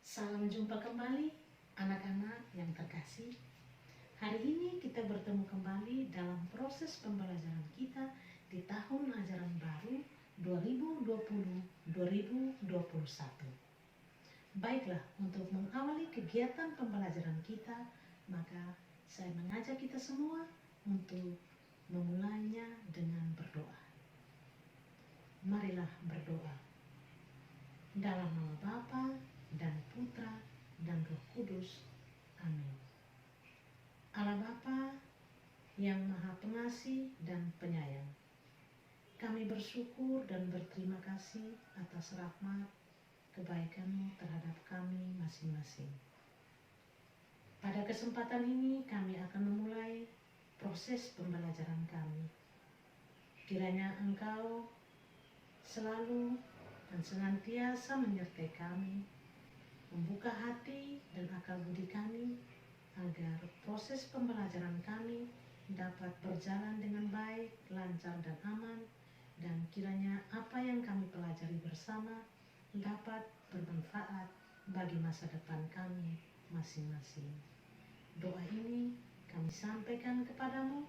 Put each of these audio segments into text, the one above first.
Salam jumpa kembali anak-anak yang terkasih. Hari ini kita bertemu kembali dalam proses pembelajaran kita di tahun ajaran baru 2020-2021. Baiklah, untuk mengawali kegiatan pembelajaran kita, maka saya mengajak kita semua untuk memulainya dengan berdoa. Marilah berdoa. Dalam nama Bapa dan Putra dan Roh Kudus. Amin. Allah Bapa yang Maha Pengasih dan Penyayang, kami bersyukur dan berterima kasih atas rahmat kebaikan-Mu terhadap kami masing-masing. Pada kesempatan ini kami akan memulai proses pembelajaran kami. Kiranya Engkau selalu dan senantiasa menyertai kami, membuka hati dan akal budi kami, agar proses pembelajaran kami dapat berjalan dengan baik, lancar dan aman, dan kiranya apa yang kami pelajari bersama dapat bermanfaat bagi masa depan kami masing-masing. Doa ini kami sampaikan kepadamu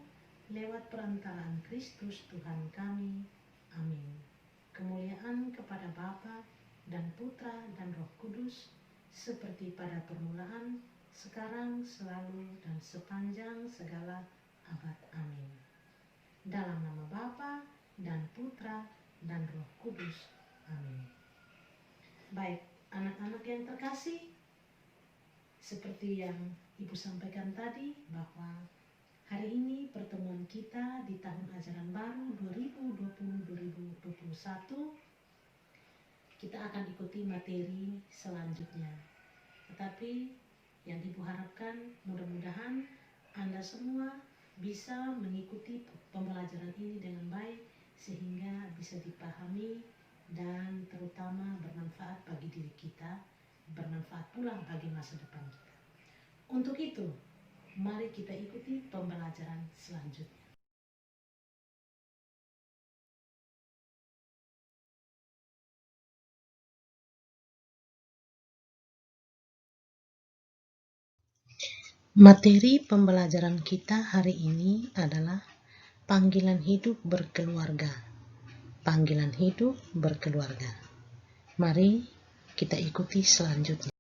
lewat perantaraan Kristus Tuhan kami. Amin. Kemuliaan kepada Bapa dan Putra dan Roh Kudus, seperti pada permulaan, sekarang, selalu, dan sepanjang segala abad. Amin. Dalam nama Bapa dan Putra dan Roh Kudus. Amin. Baik, anak-anak yang terkasih, seperti yang Ibu sampaikan tadi, bahwa hari ini pertemuan kita di tahun ajaran baru 2020-2021, kita akan ikuti materi selanjutnya. Tetapi yang Ibu harapkan, mudah-mudahan Anda semua bisa mengikuti pembelajaran ini dengan baik, sehingga bisa dipahami dan terutama bermanfaat bagi diri kita, bermanfaat pula bagi masa depan kita. Untuk itu, mari kita ikuti pembelajaran selanjutnya. Materi pembelajaran kita hari ini adalah panggilan hidup berkeluarga. Panggilan hidup berkeluarga. Mari kita ikuti selanjutnya.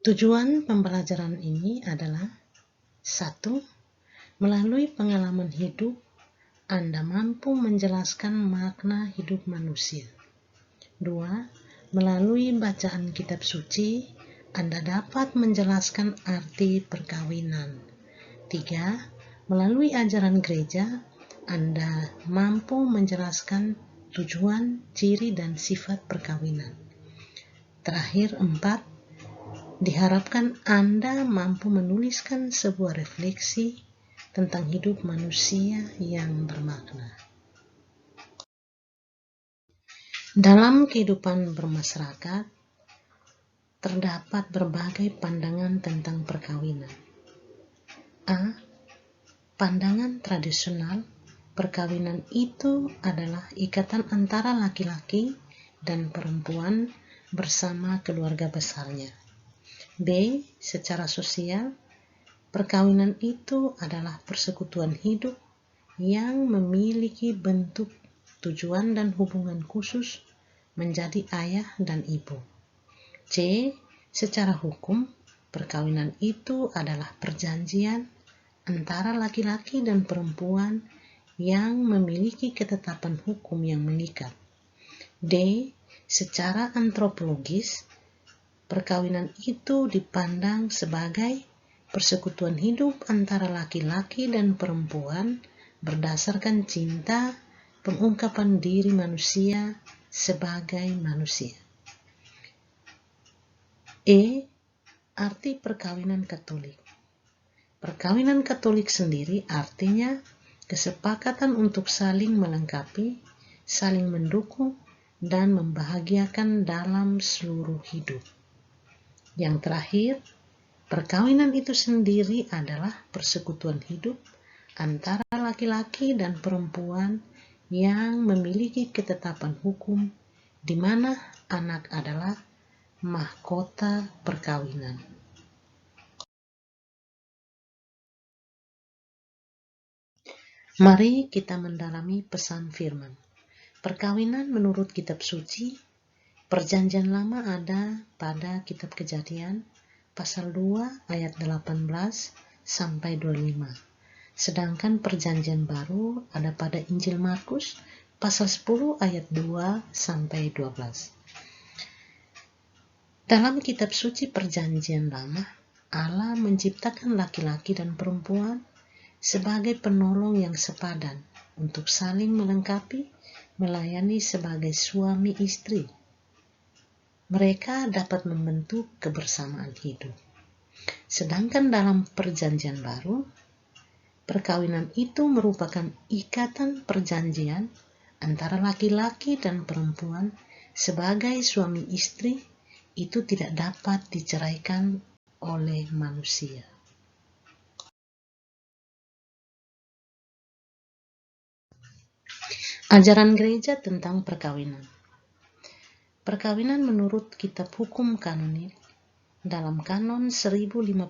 Tujuan pembelajaran ini adalah: 1. Melalui pengalaman hidup, Anda mampu menjelaskan makna hidup manusia. 2. Melalui bacaan kitab suci, Anda dapat menjelaskan arti perkawinan. 3. Melalui ajaran gereja, Anda mampu menjelaskan tujuan, ciri, dan sifat perkawinan. Terakhir, 4. Diharapkan Anda mampu menuliskan sebuah refleksi tentang hidup manusia yang bermakna. Dalam kehidupan bermasyarakat, terdapat berbagai pandangan tentang perkawinan. A. Pandangan tradisional, perkawinan itu adalah ikatan antara laki-laki dan perempuan bersama keluarga besarnya. B. Secara sosial, perkawinan itu adalah persekutuan hidup yang memiliki bentuk, tujuan, dan hubungan khusus menjadi ayah dan ibu. C. Secara hukum, perkawinan itu adalah perjanjian antara laki-laki dan perempuan yang memiliki ketetapan hukum yang mengikat. D. Secara antropologis, perkawinan itu dipandang sebagai persekutuan hidup antara laki-laki dan perempuan berdasarkan cinta, pengungkapan diri manusia sebagai manusia. E. Arti perkawinan Katolik. Perkawinan Katolik sendiri artinya kesepakatan untuk saling melengkapi, saling mendukung, dan membahagiakan dalam seluruh hidup. Yang terakhir, Perkawinan itu sendiri adalah persekutuan hidup antara laki-laki dan perempuan yang memiliki ketetapan hukum, di mana anak adalah mahkota perkawinan. Mari kita mendalami pesan firman. Perkawinan menurut kitab suci, Perjanjian Lama ada pada kitab Kejadian, pasal 2 ayat 18 sampai 25. Sedangkan Perjanjian Baru ada pada Injil Markus, pasal 10 ayat 2 sampai 12. Dalam kitab suci Perjanjian Lama, Allah menciptakan laki-laki dan perempuan sebagai penolong yang sepadan untuk saling melengkapi, melayani sebagai suami istri. Mereka dapat membentuk kebersamaan hidup. Sedangkan dalam Perjanjian Baru, perkawinan itu merupakan ikatan perjanjian antara laki-laki dan perempuan sebagai suami istri. Itu tidak dapat diceraikan oleh manusia. Ajaran gereja tentang perkawinan. Perkawinan menurut kitab hukum kanonik dalam kanon 1055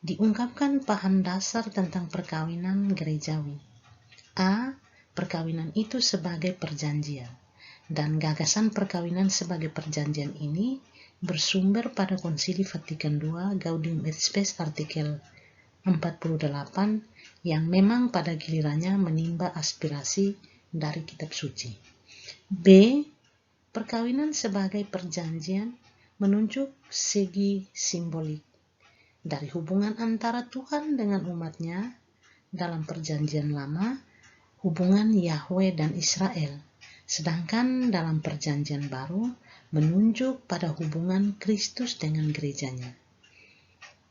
diungkapkan paham dasar tentang perkawinan gerejawi. A. Perkawinan itu sebagai perjanjian, dan gagasan perkawinan sebagai perjanjian ini bersumber pada Konsili Vatikan II Gaudium et Spes artikel 48 yang memang pada gilirannya menimba aspirasi dari kitab suci. B. Perkawinan sebagai perjanjian menunjuk segi simbolik dari hubungan antara Tuhan dengan umatnya dalam Perjanjian Lama, hubungan Yahweh dan Israel, sedangkan dalam Perjanjian Baru menunjuk pada hubungan Kristus dengan gerejanya.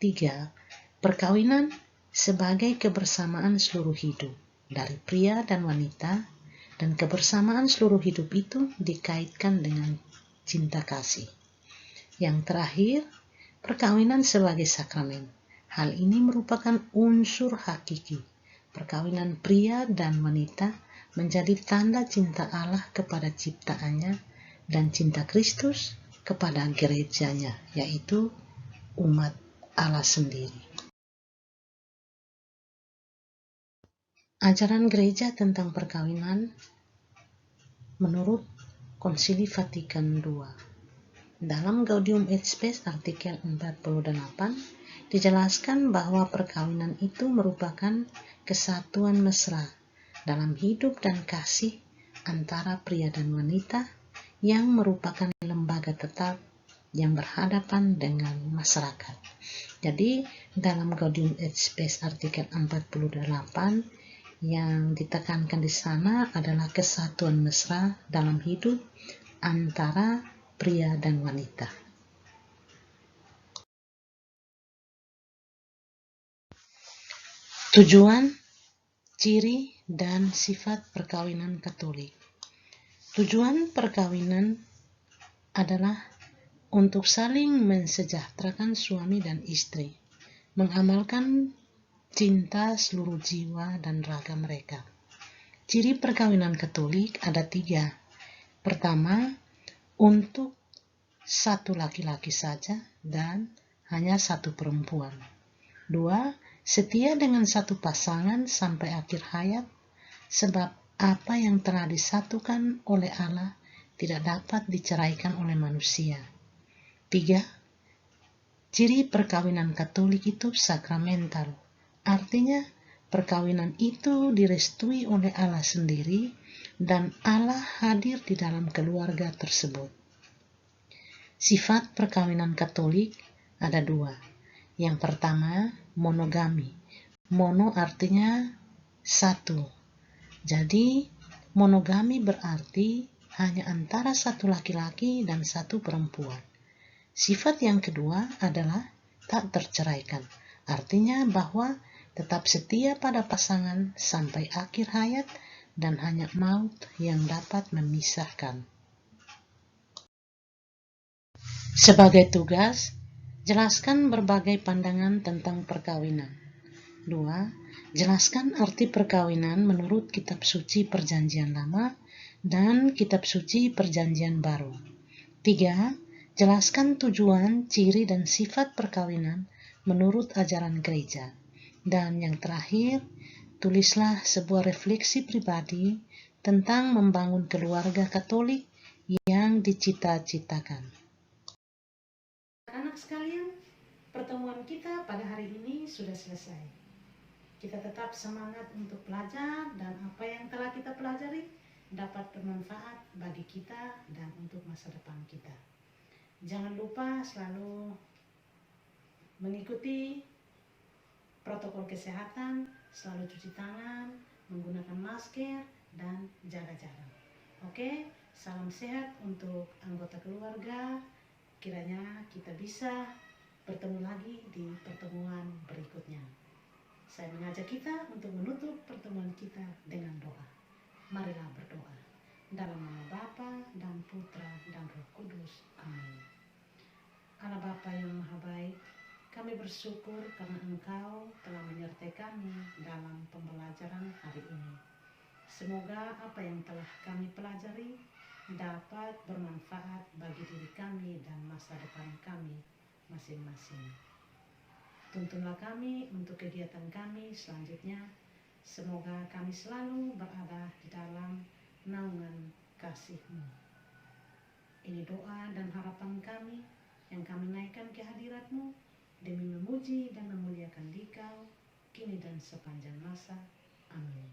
3. Perkawinan sebagai kebersamaan seluruh hidup dari pria dan wanita, dan kebersamaan seluruh hidup itu dikaitkan dengan cinta kasih. Yang terakhir, perkawinan sebagai sakramen. Hal ini merupakan unsur hakiki. Perkawinan pria dan wanita menjadi tanda cinta Allah kepada ciptaannya dan cinta Kristus kepada gerejanya, yaitu umat Allah sendiri. Ajaran gereja tentang perkawinan menurut Konsili Vatikan II. Dalam Gaudium et Spes artikel 48 dijelaskan bahwa perkawinan itu merupakan kesatuan mesra dalam hidup dan kasih antara pria dan wanita yang merupakan lembaga tetap yang berhadapan dengan masyarakat. Jadi dalam Gaudium et Spes artikel 48 yang ditekankan di sana adalah kesatuan mesra dalam hidup antara pria dan wanita. Tujuan, ciri, dan sifat perkawinan Katolik. Tujuan perkawinan adalah untuk saling mensejahterakan suami dan istri, mengamalkan cinta seluruh jiwa dan raga mereka. Ciri perkawinan Katolik ada 3. Pertama, untuk satu laki-laki saja dan hanya satu perempuan. 2. Setia dengan satu pasangan sampai akhir hayat, sebab apa yang telah disatukan oleh Allah tidak dapat diceraikan oleh manusia. 3. Ciri perkawinan Katolik itu sakramental, artinya perkawinan itu direstui oleh Allah sendiri dan Allah hadir di dalam keluarga tersebut. Sifat perkawinan Katolik ada 2. Yang pertama, monogami. Mono artinya satu. Jadi, monogami berarti hanya antara satu laki-laki dan satu perempuan. Sifat yang kedua adalah tak terceraikan. Artinya bahwa tetap setia pada pasangan sampai akhir hayat dan hanya maut yang dapat memisahkan. Sebagai tugas, Jelaskan berbagai pandangan tentang perkawinan. 2. Jelaskan arti perkawinan menurut Kitab Suci Perjanjian Lama dan Kitab Suci Perjanjian Baru. 3. Jelaskan tujuan, ciri, dan sifat perkawinan menurut ajaran gereja. Dan yang terakhir, tulislah sebuah refleksi pribadi tentang membangun keluarga Katolik yang dicita-citakan. Anak sekalian, pertemuan kita pada hari ini sudah selesai. Kita tetap semangat untuk belajar dan apa yang telah kita pelajari dapat bermanfaat bagi kita dan untuk masa depan kita. Jangan lupa selalu mengikuti protokol kesehatan, selalu cuci tangan, menggunakan masker, dan jaga jarak. Oke, salam sehat untuk anggota keluarga. Kiranya kita bisa bertemu lagi di pertemuan berikutnya. Saya mengajak kita untuk menutup pertemuan kita dengan doa. Marilah berdoa. Dalam nama Bapa dan Putra dan Roh Kudus. Amin. Allah Bapa yang Maha Baik, kami bersyukur karena Engkau telah menyertai kami dalam pembelajaran hari ini. Semoga apa yang telah kami pelajari dapat bermanfaat bagi diri kami dan masa depan kami masing-masing. Tuntunlah kami untuk kegiatan kami selanjutnya. Semoga kami selalu berada di dalam naungan kasih-Mu. Ini doa dan harapan kami yang kami naikkan ke hadirat-Mu demi memuji dan memuliakan Dikau kini dan sepanjang masa. Amin.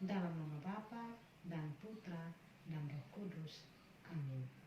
Dalam nama Bapa dan Putra dan Roh Kudus. Amin.